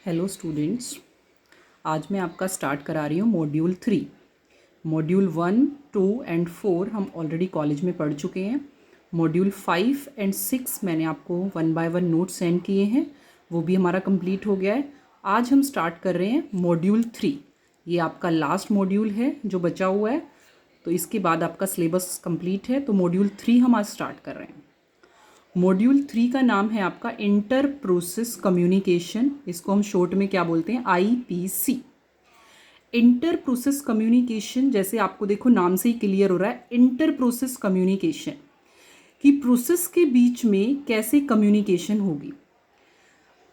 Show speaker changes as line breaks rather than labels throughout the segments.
Hello students, आज मैं आपका स्टार्ट करा रही हूँ मॉड्यूल 3। मॉड्यूल 1, 2 एंड 4 हम ऑलरेडी कॉलेज में पढ़ चुके हैं। मॉड्यूल 5 एंड 6 मैंने आपको 1 बाय 1 नोट सेंड किए हैं, वो भी हमारा कंप्लीट हो गया है। आज हम स्टार्ट कर रहे हैं मॉड्यूल 3। ये आपका लास्ट मॉड्यूल है जो बचा हुआ है, तो इसके बाद आपका सिलेबस कंप्लीट है। तो मॉड्यूल 3 हम आज स्टार्ट कर रहे हैं। मॉड्यूल 3 का नाम है आपका इंटर प्रोसेस कम्युनिकेशन। इसको हम शॉर्ट में क्या बोलते हैं? IPC। इंटर प्रोसेस कम्युनिकेशन, जैसे आपको देखो नाम से ही क्लियर हो रहा है, इंटर प्रोसेस कम्युनिकेशन कि प्रोसेस के बीच में कैसे कम्युनिकेशन होगी।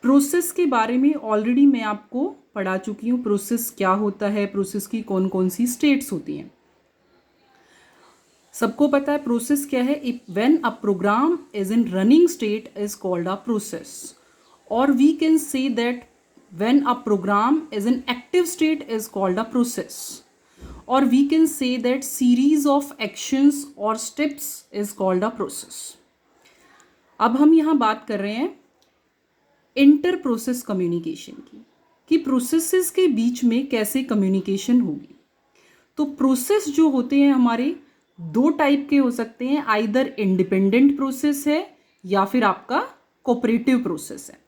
प्रोसेस के बारे में ऑलरेडी मैं आपको पढ़ा चुकी हूँ। प्रोसेस क्या होता है, प्रोसेस की कौन कौन सी स्टेट्स होती हैं, सबको पता है। प्रोसेस क्या है? When a program is in running state is called a process, और we can say that when a program is in active state is called a process, और we can say that series of actions और steps is called a process. अब हम यहाँ बात कर रहे हैं इंटर प्रोसेस कम्युनिकेशन की, कि प्रोसेसेस के बीच में कैसे कम्युनिकेशन होगी। तो प्रोसेस जो होते हैं हमारे दो टाइप के हो सकते हैं, आइदर इंडिपेंडेंट प्रोसेस है या फिर आपका कोऑपरेटिव प्रोसेस है।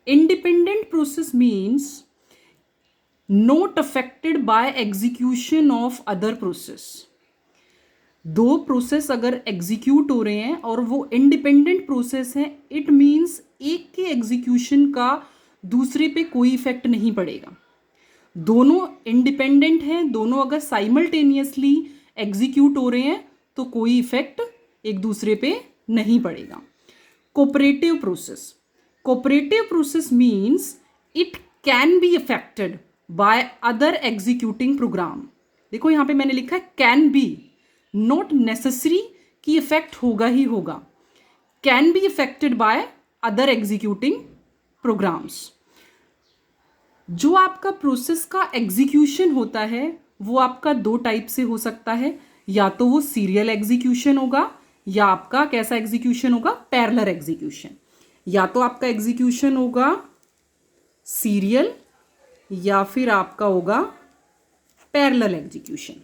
Independent process means not affected by execution of other process. दो प्रोसेस अगर एग्जीक्यूट हो रहे हैं और वो इंडिपेंडेंट प्रोसेस हैं, इट मीन्स एक के एग्जीक्यूशन का दूसरे पे कोई इफेक्ट नहीं पड़ेगा। दोनों इंडिपेंडेंट हैं, दोनों अगर साइमल्टेनियसली एग्जीक्यूट हो रहे हैं तो कोई इफेक्ट एक दूसरे पे नहीं पड़ेगा। Cooperative process, cooperative process means it can be affected by other executing program. देखो यहाँ पे मैंने लिखा है कैन बी, नॉट नेसेसरी कि इफेक्ट होगा ही होगा। Can be affected by other executing programs. जो आपका प्रोसेस का एग्जीक्यूशन होता है वो आपका दो टाइप से हो सकता है, या तो वो सीरियल एग्जीक्यूशन होगा या आपका कैसा एग्जीक्यूशन होगा? Parallel execution. या तो आपका एग्जीक्यूशन होगा सीरियल या फिर आपका होगा parallel execution.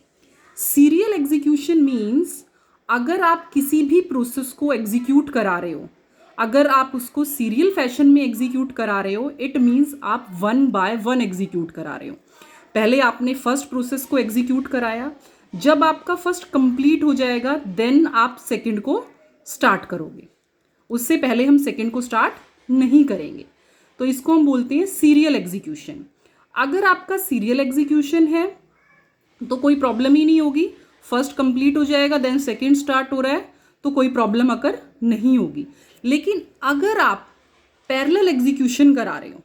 Serial execution means अगर आप किसी भी प्रोसेस को एग्जीक्यूट करा रहे हो, अगर आप उसको सीरियल फैशन में एग्जीक्यूट करा रहे हो, इट मीन्स आप 1 बाय 1 एग्जीक्यूट करा रहे हो। पहले आपने फर्स्ट प्रोसेस को एग्जीक्यूट कराया, जब आपका फर्स्ट कंप्लीट हो जाएगा देन आप सेकंड को स्टार्ट करोगे। उससे पहले हम सेकंड को स्टार्ट नहीं करेंगे, तो इसको हम बोलते हैं सीरियल एग्जीक्यूशन। अगर आपका सीरियल एग्जीक्यूशन है तो कोई प्रॉब्लम ही नहीं होगी, फर्स्ट कंप्लीट हो जाएगा देन सेकंड स्टार्ट हो रहा है तो कोई प्रॉब्लम अगर नहीं होगी। लेकिन अगर आप पैरेलल एग्जीक्यूशन करा रहे हो,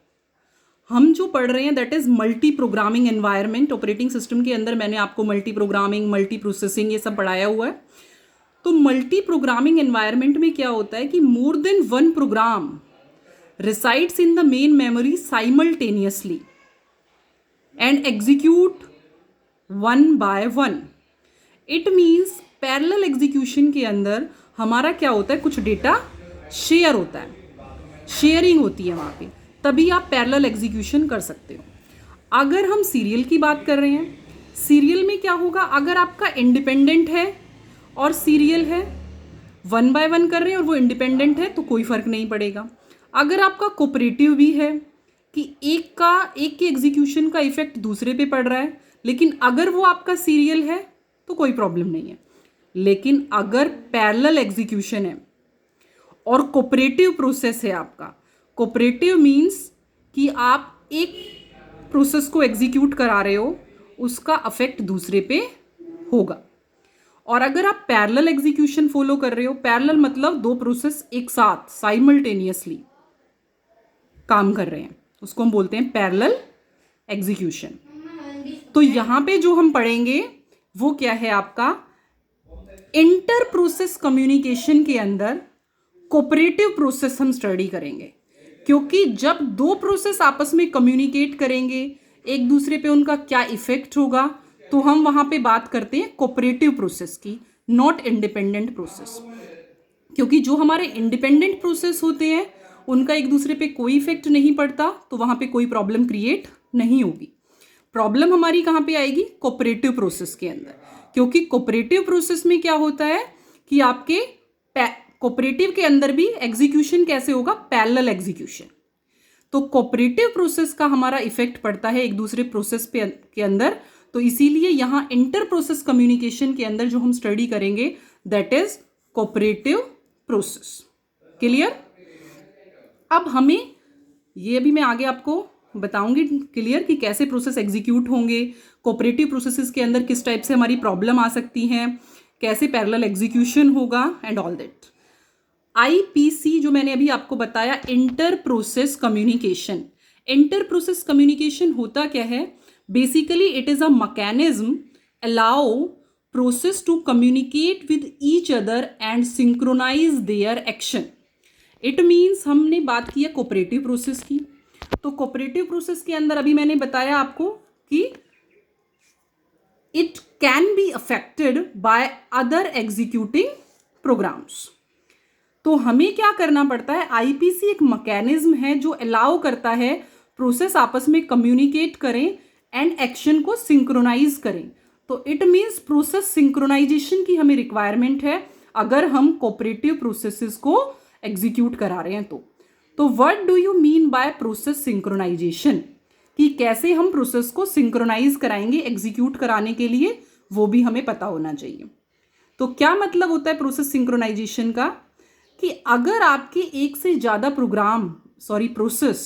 हम जो पढ़ रहे हैं that is multi programming environment. Operating system के अंदर मैंने आपको मल्टी प्रोग्रामिंग, मल्टी प्रोसेसिंग ये सब पढ़ाया हुआ है। तो मल्टी प्रोग्रामिंग एनवायरनमेंट में क्या होता है कि more than one program resides in the main memory simultaneously and execute one by one. It means parallel execution के अंदर हमारा क्या होता है, कुछ डेटा शेयर होता है, शेयरिंग होती है वहाँ पे, तभी आप पैरेलल एग्जीक्यूशन कर सकते हो। अगर हम सीरियल की बात कर रहे हैं, सीरियल में क्या होगा, अगर आपका इंडिपेंडेंट है और सीरियल है, 1 बाय 1 कर रहे हैं और वो इंडिपेंडेंट है तो कोई फर्क नहीं पड़ेगा। अगर आपका कोऑपरेटिव भी है कि एक के एग्जीक्यूशन का इफेक्ट दूसरे पे पड़ रहा है, लेकिन अगर वो आपका सीरियल है तो कोई प्रॉब्लम नहीं है। लेकिन अगर पैरेलल एग्जीक्यूशन है और कोऑपरेटिव प्रोसेस है आपका, कोऑपरेटिव मींस कि आप एक प्रोसेस को एग्जीक्यूट करा रहे हो, उसका अफेक्ट दूसरे पे होगा। और अगर आप पैरेलल एग्जीक्यूशन फॉलो कर रहे हो, पैरेलल मतलब दो प्रोसेस एक साथ साइमल्टेनियसली काम कर रहे हैं, उसको हम बोलते हैं पैरेलल एग्जीक्यूशन। तो यहां पे जो हम पढ़ेंगे वो क्या है, आपका इंटर प्रोसेस कम्युनिकेशन के अंदर कोऑपरेटिव प्रोसेस हम स्टडी करेंगे। क्योंकि जब दो प्रोसेस आपस में कम्युनिकेट करेंगे, एक दूसरे पे उनका क्या इफेक्ट होगा, तो हम वहां पे बात करते हैं कोऑपरेटिव प्रोसेस की, नॉट इंडिपेंडेंट प्रोसेस। क्योंकि जो हमारे इंडिपेंडेंट प्रोसेस होते हैं उनका एक दूसरे पे कोई इफेक्ट नहीं पड़ता, तो वहाँ पे कोई प्रॉब्लम क्रिएट नहीं होगी। प्रॉब्लम हमारी कहाँ पे आएगी? कोऑपरेटिव प्रोसेस के अंदर, क्योंकि कोऑपरेटिव प्रोसेस में क्या होता है कि आपके कोऑपरेटिव के अंदर भी एग्जीक्यूशन कैसे होगा? Parallel execution. तो कोऑपरेटिव प्रोसेस का हमारा इफेक्ट पड़ता है एक दूसरे प्रोसेस पे के अंदर, तो इसीलिए यहां इंटर प्रोसेस कम्युनिकेशन के अंदर जो हम स्टडी करेंगे that is cooperative process. Clear? अब हमें ये अभी मैं आगे आपको बताऊंगी क्लियर कि कैसे प्रोसेस एग्जीक्यूट होंगे, कोऑपरेटिव प्रोसेसेस के अंदर किस टाइप से हमारी प्रॉब्लम आ सकती हैं, कैसे पैरेलल एग्जीक्यूशन होगा एंड ऑल दैट। आईपीसी जो मैंने अभी आपको बताया, inter process communication. Inter process communication होता क्या है? Basically it is a mechanism allow process to communicate with each other and synchronize their action. It means हमने बात की है कोऑपरेटिव प्रोसेस की, तो कोऑपरेटिव प्रोसेस के अंदर अभी मैंने बताया आपको कि it can be affected by other executing programs. तो हमें क्या करना पड़ता है? आईपीसी एक मैकेनिज्म है जो अलाउ करता है प्रोसेस आपस में कम्युनिकेट करें एंड एक्शन को सिंक्रोनाइज करें। तो इट मीन्स प्रोसेस सिंक्रोनाइजेशन की हमें रिक्वायरमेंट है अगर हम कोऑपरेटिव प्रोसेसेस को एग्जीक्यूट करा रहे हैं तो what do you mean by process synchronization, कि कैसे हम प्रोसेस को सिंक्रोनाइज कराएंगे एग्जीक्यूट कराने के लिए, वो भी हमें पता होना चाहिए। तो क्या मतलब होता है प्रोसेस सिंक्रोनाइजेशन का? कि अगर आपके एक से ज़्यादा प्रोसेस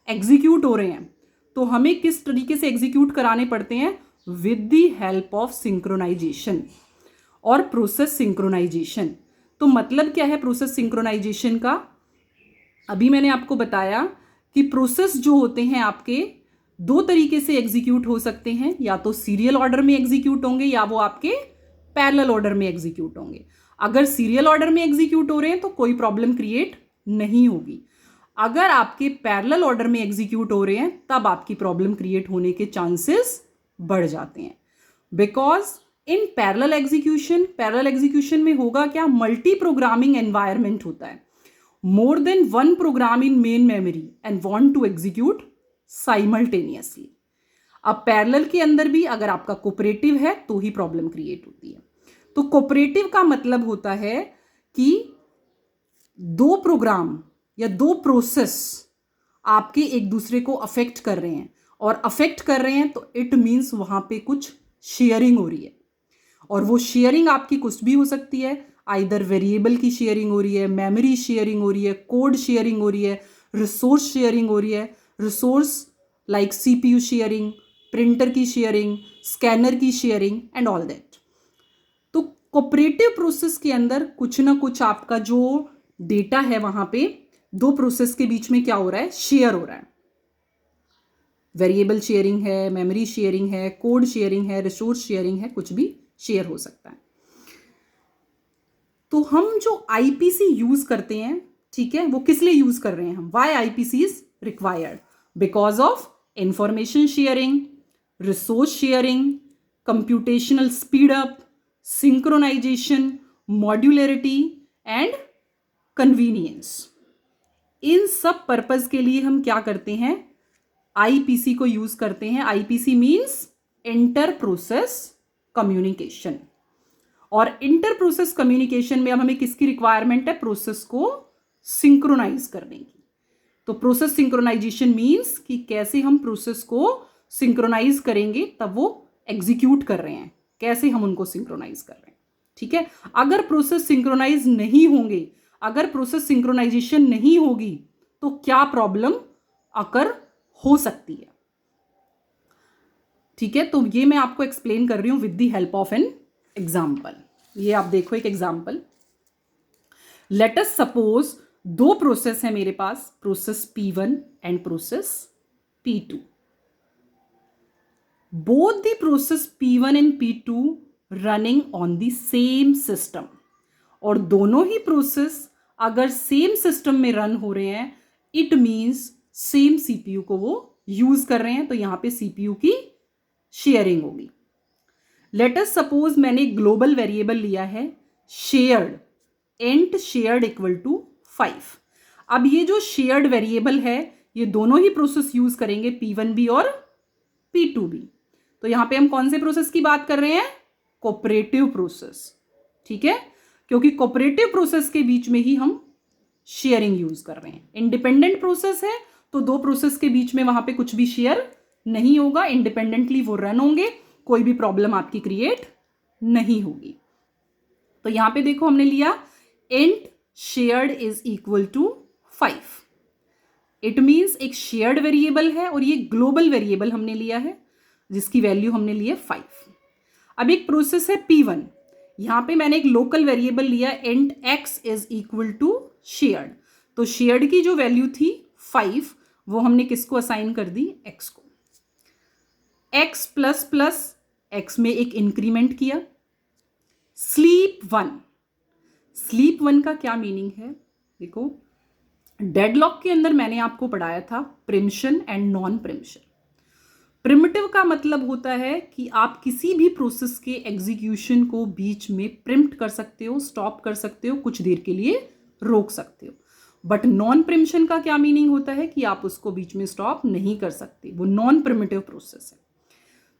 एग्जीक्यूट हो रहे हैं तो हमें किस तरीके से एग्जीक्यूट कराने पड़ते हैं? With the help of synchronization और प्रोसेस सिंक्रोनाइजेशन। तो मतलब क्या है प्रोसेस सिंक्रोनाइजेशन का? अभी मैंने आपको बताया कि प्रोसेस जो होते हैं आपके दो तरीके से एग्जीक्यूट हो सकते हैं, या तो सीरियल ऑर्डर में एग्जीक्यूट होंगे या वो आपके पैरेलल ऑर्डर में एग्जीक्यूट होंगे। अगर सीरियल ऑर्डर में एग्जीक्यूट हो रहे हैं तो कोई प्रॉब्लम क्रिएट नहीं होगी। अगर आपके पैरेलल ऑर्डर में एग्जीक्यूट हो रहे हैं तब आपकी प्रॉब्लम क्रिएट होने के चांसेस बढ़ जाते हैं, बिकॉज इन पैरेलल एग्जीक्यूशन में होगा क्या? मल्टी प्रोग्रामिंग एनवायरमेंट होता है, more than one program in main memory and want to execute simultaneously. अब पैरेलल के अंदर भी अगर आपका कोऑपरेटिव है तो ही प्रॉब्लम क्रिएट होती है। तो कोऑपरेटिव का मतलब होता है कि दो प्रोग्राम या दो प्रोसेस आपके एक दूसरे को अफेक्ट कर रहे हैं, और अफेक्ट कर रहे हैं तो इट मीन्स वहां पे कुछ शेयरिंग हो रही है, और वो शेयरिंग आपकी कुछ भी हो सकती है, आइदर वेरिएबल की शेयरिंग हो रही है, मेमोरी शेयरिंग हो रही है, कोड शेयरिंग हो रही है, रिसोर्स शेयरिंग हो रही है, resource like CPU sharing, printer की शेयरिंग, स्कैनर की शेयरिंग एंड ऑल दैट। तो कोऑपरेटिव प्रोसेस के अंदर कुछ ना कुछ आपका जो डेटा है वहां पे दो प्रोसेस के बीच में क्या हो रहा है? शेयर हो रहा है। वेरिएबल शेयरिंग है, मेमोरी शेयरिंग है, कोड शेयरिंग है, रिसोर्स शेयरिंग है, कुछ भी शेयर हो सकता है। तो हम जो आईपीसी यूज करते हैं, ठीक है, वो किस लिए यूज कर रहे हैं हम? Why IPC is required? Because of information sharing, resource sharing, computational speed up, synchronisation, modularity and convenience. इन सब पर्पस के लिए हम क्या करते हैं? आईपीसी को यूज करते हैं। IPC means inter process communication, और इंटर प्रोसेस कम्युनिकेशन में अब हमें किसकी रिक्वायरमेंट है? प्रोसेस को सिंक्रोनाइज करने की। तो प्रोसेस सिंक्रोनाइजेशन मीन्स कि कैसे हम प्रोसेस को सिंक्रोनाइज करेंगे तब वो एग्जीक्यूट कर रहे हैं, कैसे हम उनको सिंक्रोनाइज कर रहे हैं। ठीक है, अगर प्रोसेस सिंक्रोनाइज नहीं होंगे, अगर प्रोसेस सिंक्रोनाइजेशन नहीं होगी तो क्या प्रॉब्लम अकर हो सकती है? ठीक है, तो ये मैं आपको एक्सप्लेन कर रही हूं with the help of an example. ये आप देखो एक एग्जाम्पल। लेट अस सपोज दो प्रोसेस है मेरे पास, process P1 and process P2। Both the process P1 and P2 running on the same system, और दोनों ही प्रोसेस अगर सेम सिस्टम में रन हो रहे हैं इट मीन्स सेम सीपीयू को वो यूज कर रहे हैं, तो यहां पे सीपीयू की शेयरिंग होगी। लेट अस सपोज मैंने ग्लोबल वेरिएबल लिया है shared, int shared equal to 5। अब ये जो शेयर्ड वेरिएबल है, ये दोनों ही प्रोसेस यूज करेंगे, P1B और P2B। तो यहां पे हम कौन से प्रोसेस की बात कर रहे हैं? कोऑपरेटिव प्रोसेस, ठीक है, क्योंकि कोऑपरेटिव प्रोसेस के बीच में ही हम शेयरिंग यूज कर रहे हैं। इंडिपेंडेंट प्रोसेस है तो दो प्रोसेस के बीच में वहां पे कुछ भी शेयर नहीं होगा, इंडिपेंडेंटली वो रन होंगे, कोई भी प्रॉब्लम आपकी क्रिएट नहीं होगी। तो यहां पे देखो हमने लिया int shared is equal to 5। It means एक शेयर्ड वेरिएबल है और ये ग्लोबल वेरिएबल हमने लिया है जिसकी वैल्यू हमने ली है 5। अब एक प्रोसेस है P1, यहां पे मैंने एक लोकल वेरिएबल लिया int x is equal to shared. तो शेयर्ड की जो वैल्यू थी 5 वो हमने किसको असाइन कर दी? x को। x प्लस प्लस x में एक इंक्रीमेंट किया। स्लीप 1, स्लीप 1 का क्या मीनिंग है? देखो डेडलॉक के अंदर मैंने आपको पढ़ाया था preemption and non preemption. Primitive का मतलब होता है कि आप किसी भी प्रोसेस के एग्जीक्यूशन को बीच में प्रिम्प्ट कर सकते हो, स्टॉप कर सकते हो, कुछ देर के लिए रोक सकते हो। बट नॉन प्रिम्पशन का क्या मीनिंग होता है कि आप उसको बीच में स्टॉप नहीं कर सकते, वो नॉन प्रिमिटिव प्रोसेस है।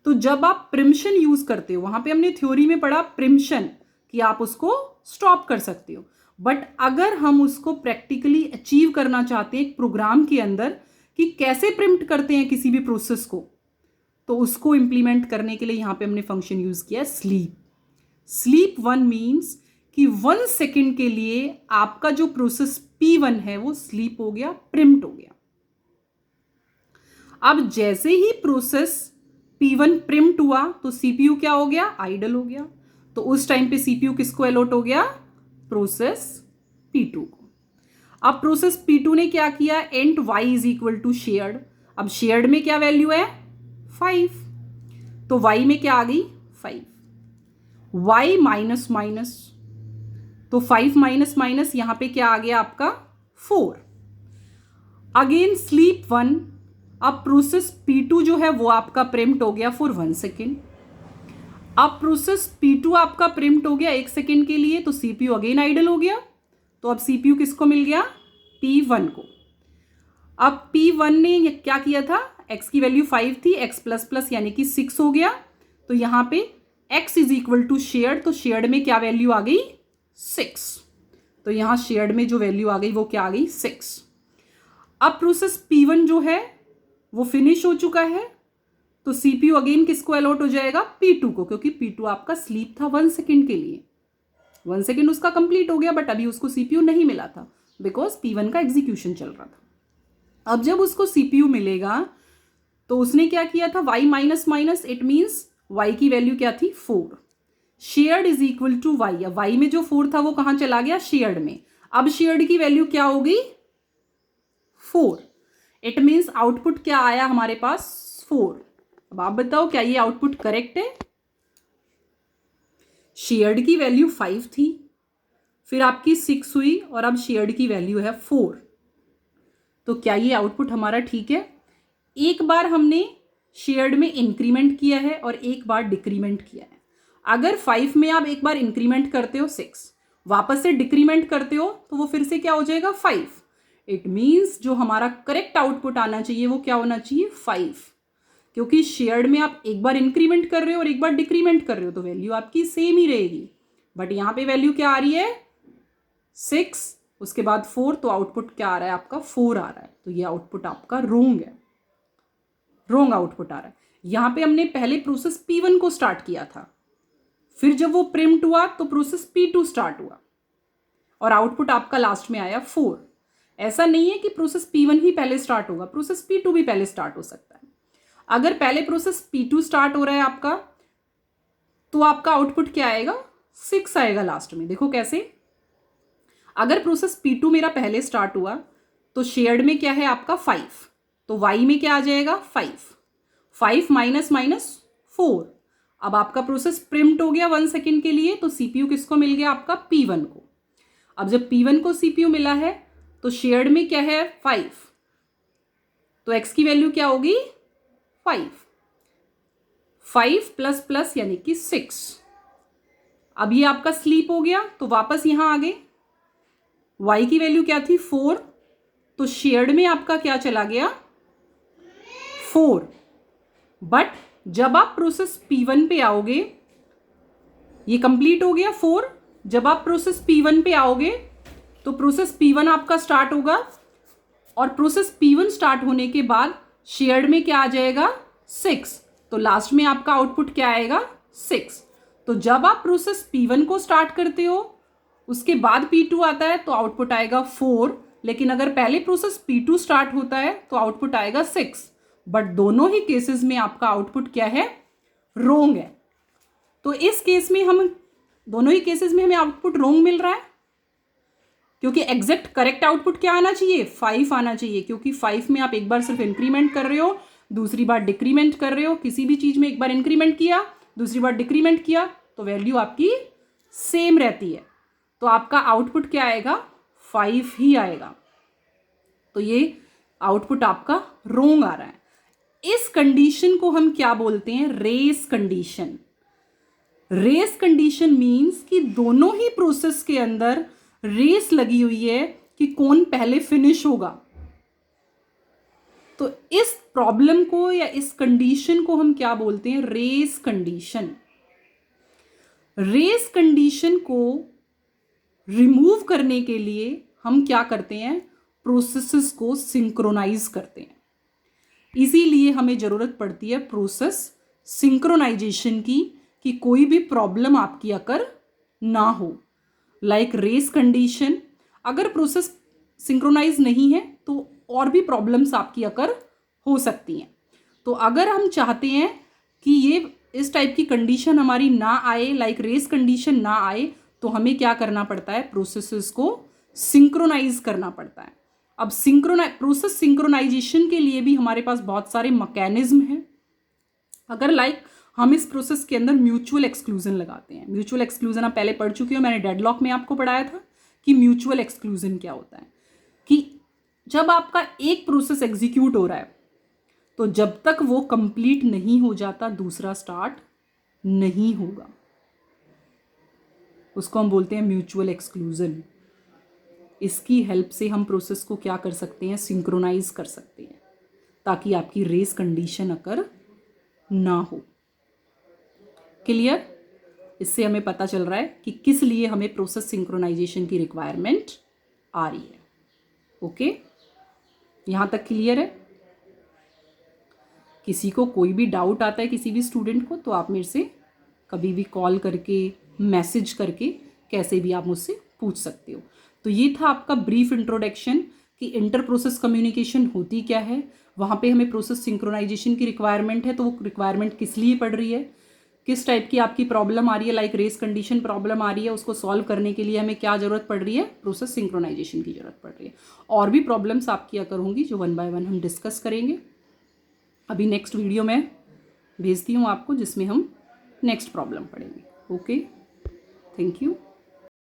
तो जब आप प्रिम्पशन यूज करते हो, वहां पे हमने थ्योरी में पढ़ा प्रिम्पशन कि आप उसको स्टॉप कर सकते हो, बट अगर हम उसको प्रैक्टिकली अचीव करना चाहते हैं एक प्रोग्राम के अंदर कि कैसे प्रिम्प्ट करते हैं किसी भी प्रोसेस को, तो उसको इंप्लीमेंट करने के लिए यहां पे हमने फंक्शन यूज किया स्लीप। स्लीप 1 मीन्स कि 1 सेकेंड के लिए आपका जो प्रोसेस P1 है वो स्लीप हो गया, प्रिम्प्ट हो गया। अब जैसे ही प्रोसेस P1 प्रिम्प्ट हुआ तो CPU क्या हो गया? आइडल हो गया। तो उस टाइम पे CPU किसको अलॉट हो गया? प्रोसेस P2 को। अब प्रोसेस P2 ने क्या किया? Int y is equal to shared. अब शेयर्ड में क्या वैल्यू है? 5। तो y में क्या आ गई? 5। y माइनस माइनस, तो 5 माइनस माइनस यहां पे क्या आ गया आपका? 4। Again sleep 1। अब प्रोसेस P2 जो है वो आपका प्रिम्प्ट हो गया फॉर 1 सेकेंड। अब प्रोसेस P2 आपका प्रिम्प्ट हो गया 1 सेकेंड के लिए, तो CPU अगेन आइडल हो गया। तो अब CPU किसको मिल गया? P1 को। अब P1 ने क्या किया था? x की वैल्यू 5 थी, x प्लस प्लस यानी कि 6 हो गया। तो यहां पे x is equal to shared, तो शेयर्ड में क्या वैल्यू आ गई? 6। तो यहां शेयर्ड में जो वैल्यू आ गई वो क्या आ गई? 6। अब प्रोसेस P1 जो है वो फिनिश हो चुका है, तो CPU अगेन किसको अलॉट हो जाएगा? P2 को, क्योंकि P2 आपका स्लीप था 1 सेकेंड के लिए। 1 सेकेंड उसका कंप्लीट हो गया, बट अभी उसको CPU नहीं मिला था बिकॉज P1 का एग्जीक्यूशन चल रहा था। अब जब उसको CPU मिलेगा तो उसने क्या किया था? y minus minus, it means y की वैल्यू क्या थी? 4। Shared is equal to y। अब y में जो 4 था वो कहां चला गया? शेयर्ड में। अब शेयर्ड की वैल्यू क्या होगी? 4। इट मीन्स आउटपुट क्या आया हमारे पास? 4। अब आप बताओ क्या ये आउटपुट करेक्ट है? शेयर्ड की वैल्यू 5 थी, फिर आपकी 6 हुई और अब शेयर्ड की वैल्यू है 4। तो क्या ये आउटपुट हमारा ठीक है? एक बार हमने शेयर्ड में इंक्रीमेंट किया है और एक बार डिक्रीमेंट किया है। अगर 5 में आप एक बार इंक्रीमेंट करते हो 6, वापस से डिक्रीमेंट करते हो तो वो फिर से क्या हो जाएगा? 5। इट मीन्स जो हमारा करेक्ट आउटपुट आना चाहिए वो क्या होना चाहिए? 5, क्योंकि शेयर्ड में आप एक बार इंक्रीमेंट कर रहे हो और एक बार डिक्रीमेंट कर रहे हो तो वैल्यू आपकी सेम ही रहेगी। बट यहां पे वैल्यू क्या आ रही है? 6, उसके बाद 4, तो आउटपुट क्या आ रहा है आपका? 4 आ रहा है। तो ये आउटपुट आपका रोंग है, रोंग आउटपुट आ रहा है। यहां पे हमने पहले प्रोसेस P1 को स्टार्ट किया था, फिर जब वो प्रिम्प्ट हुआ तो प्रोसेस P2 स्टार्ट हुआ और आउटपुट आपका लास्ट में आया 4। ऐसा नहीं है कि प्रोसेस P1 ही पहले स्टार्ट होगा, प्रोसेस P2 भी पहले स्टार्ट हो सकता है। अगर पहले प्रोसेस P2 स्टार्ट हो रहा है आपका, तो आपका आउटपुट क्या आएगा? 6 आएगा लास्ट में। देखो कैसे, अगर प्रोसेस P2 मेरा पहले स्टार्ट हुआ तो शेयर्ड में क्या है आपका? 5, तो y में क्या आ जाएगा? 5। 5 माइनस माइनस 4। अब आपका प्रोसेस प्रिम्प्ट हो गया 1 सेकेंड के लिए, तो CPU किसको मिल गया? आपका P1 को। अब जब P1 को CPU मिला है तो शेयर्ड में क्या है? 5, तो x की वैल्यू क्या होगी? 5। 5 प्लस प्लस यानी कि 6। अब ये आपका स्लीप हो गया तो वापस यहां आ गए। y की वैल्यू क्या थी? 4। तो शेयर्ड में आपका क्या चला गया 4। बट जब आप प्रोसेस P1 पे आओगे, ये कंप्लीट हो गया 4। जब आप प्रोसेस P1 पे आओगे तो प्रोसेस P1 आपका स्टार्ट होगा, और प्रोसेस P1 स्टार्ट होने के बाद शेयर्ड में क्या आ जाएगा 6। तो लास्ट में आपका आउटपुट क्या आएगा 6। तो जब आप प्रोसेस P1 को स्टार्ट करते हो, उसके बाद P2 आता है तो आउटपुट आएगा 4। लेकिन अगर पहले प्रोसेस P2 स्टार्ट होता है तो आउटपुट आएगा 6। बट दोनों ही केसेस में आपका आउटपुट क्या है रोंग है। तो इस केस में हम दोनों ही केसेस में हमें आउटपुट रोंग मिल रहा है, क्योंकि एग्जैक्ट करेक्ट आउटपुट क्या आना चाहिए 5 आना चाहिए, क्योंकि 5 में आप एक बार सिर्फ इंक्रीमेंट कर रहे हो, दूसरी बार डिक्रीमेंट कर रहे हो। किसी भी चीज में एक बार इंक्रीमेंट किया, दूसरी बार डिक्रीमेंट किया तो वैल्यू आपकी सेम रहती है। तो आपका आउटपुट क्या आएगा 5 ही आएगा। तो ये आउटपुट आपका रोंग आ रहा है। इस कंडीशन को हम क्या बोलते हैं race condition. Race condition means कि दोनों ही प्रोसेस के अंदर रेस लगी हुई है कि कौन पहले फिनिश होगा। तो इस प्रॉब्लम को या इस कंडीशन को हम क्या बोलते हैं रेस कंडीशन। रेस कंडीशन को रिमूव करने के लिए हम क्या करते हैं प्रोसेसेस को सिंक्रोनाइज करते हैं। इसीलिए हमें जरूरत पड़ती है प्रोसेस सिंक्रोनाइजेशन की, कि कोई भी प्रॉब्लम आपकी अकर ना हो। लाइक रेस कंडीशन, अगर प्रोसेस सिंक्रोनाइज नहीं है तो और भी प्रॉब्लम्स आपकी अकर हो सकती हैं। तो अगर हम चाहते हैं कि ये इस टाइप की कंडीशन हमारी ना आए, लाइक रेस कंडीशन ना आए, तो हमें क्या करना पड़ता है प्रोसेसेस को सिंक्रोनाइज करना पड़ता है। अब प्रोसेस सिंक्रोनाइजेशन के लिए भी हमारे पास बहुत सारे मैकेनिज्म हैं। अगर लाइक हम इस प्रोसेस के अंदर म्यूचुअल एक्सक्लूजन लगाते हैं। म्यूचुअल एक्सक्लूजन आप पहले पढ़ चुके हो, मैंने डेडलॉक में आपको पढ़ाया था कि म्यूचुअल एक्सक्लूजन क्या होता है। कि जब आपका एक प्रोसेस एग्जीक्यूट हो रहा है तो जब तक वो कंप्लीट नहीं हो जाता दूसरा स्टार्ट नहीं होगा। उसको हम बोलते हैं म्यूचुअल एक्सक्लूजन। इसकी हेल्प से हम प्रोसेस को क्या कर सकते हैं सिंक्रोनाइज कर सकते हैं, ताकि आपकी रेस कंडीशन अकर ना हो। क्लियर? इससे हमें पता चल रहा है कि किस लिए हमें प्रोसेस सिंक्रोनाइजेशन की रिक्वायरमेंट आ रही है। ओके, यहां तक क्लियर है? किसी को कोई भी डाउट आता है किसी भी स्टूडेंट को, तो आप मेरे से कभी भी कॉल करके मैसेज करके कैसे भी आप मुझसे पूछ सकते हो। तो ये था आपका ब्रीफ इंट्रोडक्शन कि इंटर प्रोसेस कम्युनिकेशन होती क्या है, वहाँ पे हमें प्रोसेस सिंक्रोनाइजेशन की रिक्वायरमेंट है, तो वो रिक्वायरमेंट किस लिए पड़ रही है, किस टाइप की आपकी प्रॉब्लम आ रही है, लाइक रेस कंडीशन प्रॉब्लम आ रही है, उसको सॉल्व करने के लिए हमें क्या ज़रूरत पड़ रही है प्रोसेस सिंक्रोनाइजेशन की ज़रूरत पड़ रही है। और भी प्रॉब्लम्स आपकी अगर होंगी जो 1 बाय 1 हम डिस्कस करेंगे। अभी नेक्स्ट वीडियो में भेजती हूँ आपको जिसमें हम नेक्स्ट प्रॉब्लम पढ़ेंगे। Okay, thank you.